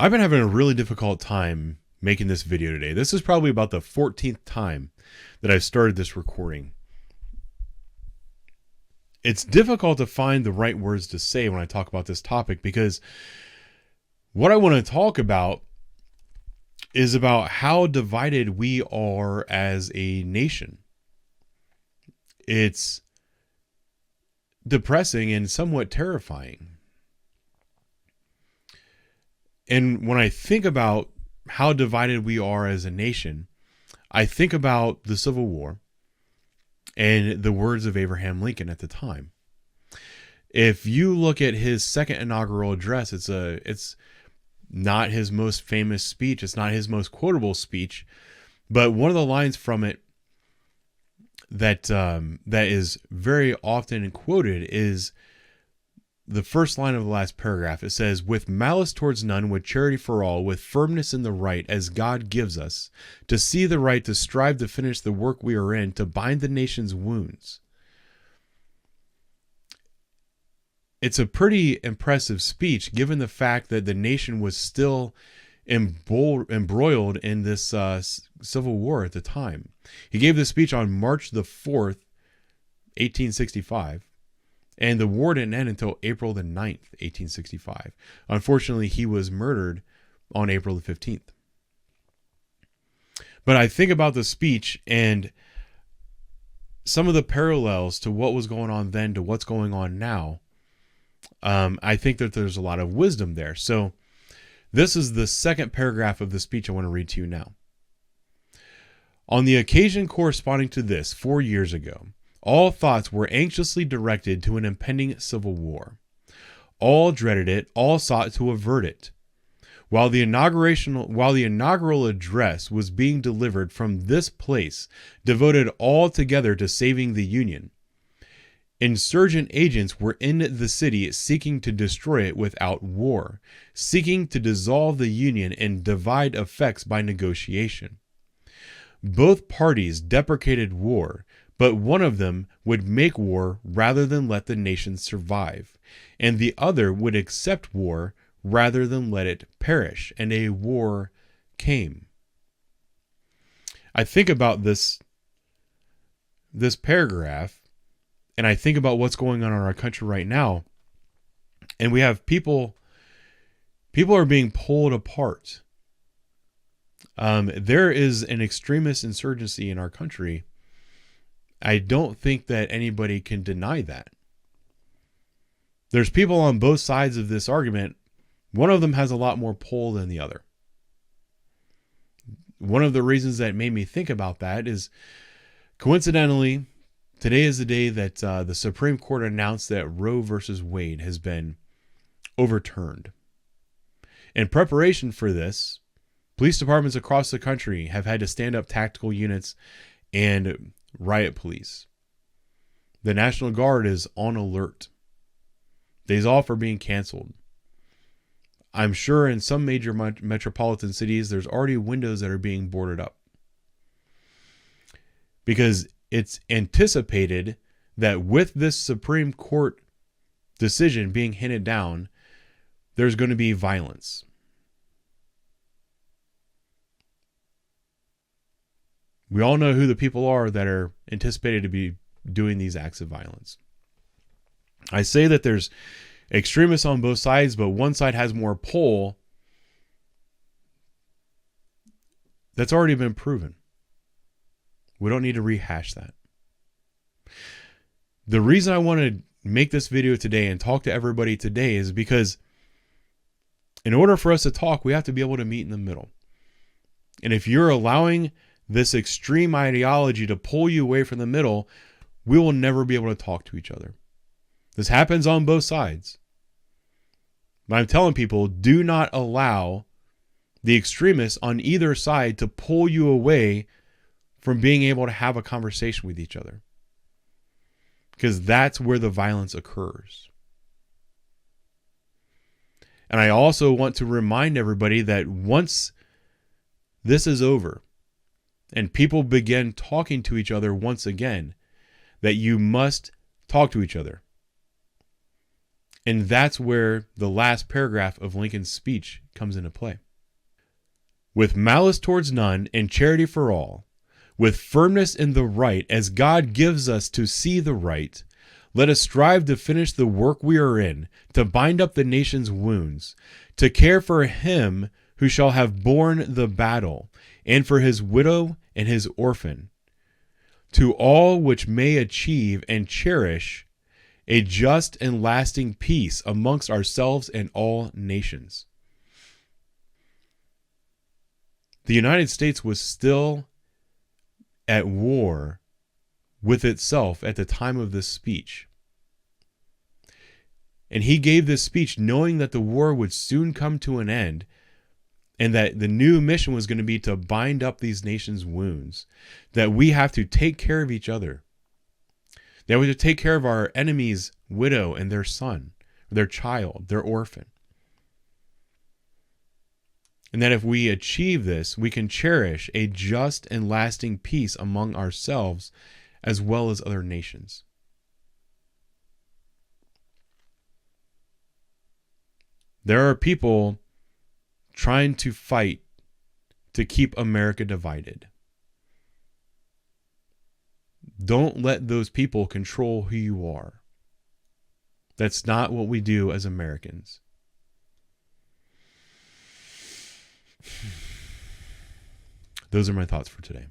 I've been having a really difficult time making this video today. This is probably about the 14th time that I've started this recording. It's difficult to find the right words to say when I talk about this topic, because what I want to talk about is about how divided we are as a nation. It's depressing and somewhat terrifying. And when I think about how divided we are as a nation, I think about the Civil War and the words of Abraham Lincoln at the time. If you look at his second inaugural address, it's not his most famous speech. It's not his most quotable speech, but one of the lines from it that is very often quoted is the first line of the last paragraph. It says, "With malice towards none, with charity for all, with firmness in the right as God gives us, to see the right, to strive to finish the work we are in, to bind the nation's wounds." It's a pretty impressive speech, given the fact that the nation was still embroiled in this Civil War at the time. He gave this speech on March the 4th, 1865. And the war didn't end until April the 9th, 1865. Unfortunately, he was murdered on April the 15th. But I think about the speech and some of the parallels to what was going on then to what's going on now. I think that there's a lot of wisdom there. So this is the second paragraph of the speech I want to read to you now. "On the occasion corresponding to this, 4 years ago, all thoughts were anxiously directed to an impending civil war. All dreaded it, all sought to avert it. While the inaugural address was being delivered from this place, devoted altogether to saving the Union, insurgent agents were in the city seeking to destroy it without war, seeking to dissolve the Union and divide effects by negotiation. Both parties deprecated war, but one of them would make war rather than let the nation survive, and the other would accept war rather than let it perish, and a war came." I think about this paragraph, and I think about what's going on in our country right now, and we have people are being pulled apart. There is an extremist insurgency in our country. I don't think that anybody can deny that. There's people on both sides of this argument. One of them has a lot more pull than the other. One of the reasons that made me think about that is, coincidentally, today is the day that the Supreme Court announced that Roe versus Wade has been overturned. In preparation for this, police departments across the country have had to stand up tactical units and riot police. The National Guard is on alert. Days off are being canceled. I'm sure in some major metropolitan cities, there's already windows that are being boarded up, because it's anticipated that with this Supreme Court decision being handed down, there's going to be violence. We all know who the people are that are anticipated to be doing these acts of violence. I say that there's extremists on both sides, but one side has more pull. That's already been proven. We don't need to rehash that. The reason I want to make this video today and talk to everybody today is because in order for us to talk, we have to be able to meet in the middle. And if you're allowing this extreme ideology to pull you away from the middle, we will never be able to talk to each other. This happens on both sides. But I'm telling people, do not allow the extremists on either side to pull you away from being able to have a conversation with each other, because that's where the violence occurs. And I also want to remind everybody that once this is over and people begin talking to each other once again, that you must talk to each other. And that's where the last paragraph of Lincoln's speech comes into play. With malice towards none and charity for all, with firmness in the right as God gives us to see the right, let us strive to finish the work we are in, to bind up the nation's wounds, to care for him who shall have borne the battle, and for his widow and his orphan, to all which may achieve and cherish a just and lasting peace amongst ourselves and all nations. The United States was still at war with itself at the time of this speech. And he gave this speech knowing that the war would soon come to an end and that the new mission was going to be to bind up these nations' wounds, that we have to take care of each other, that we have to take care of our enemy's widow and their son, their child, their orphan. And that if we achieve this, we can cherish a just and lasting peace among ourselves as well as other nations. There are people trying to fight to keep America divided. Don't let those people control who you are. That's not what we do as Americans. Those are my thoughts for today.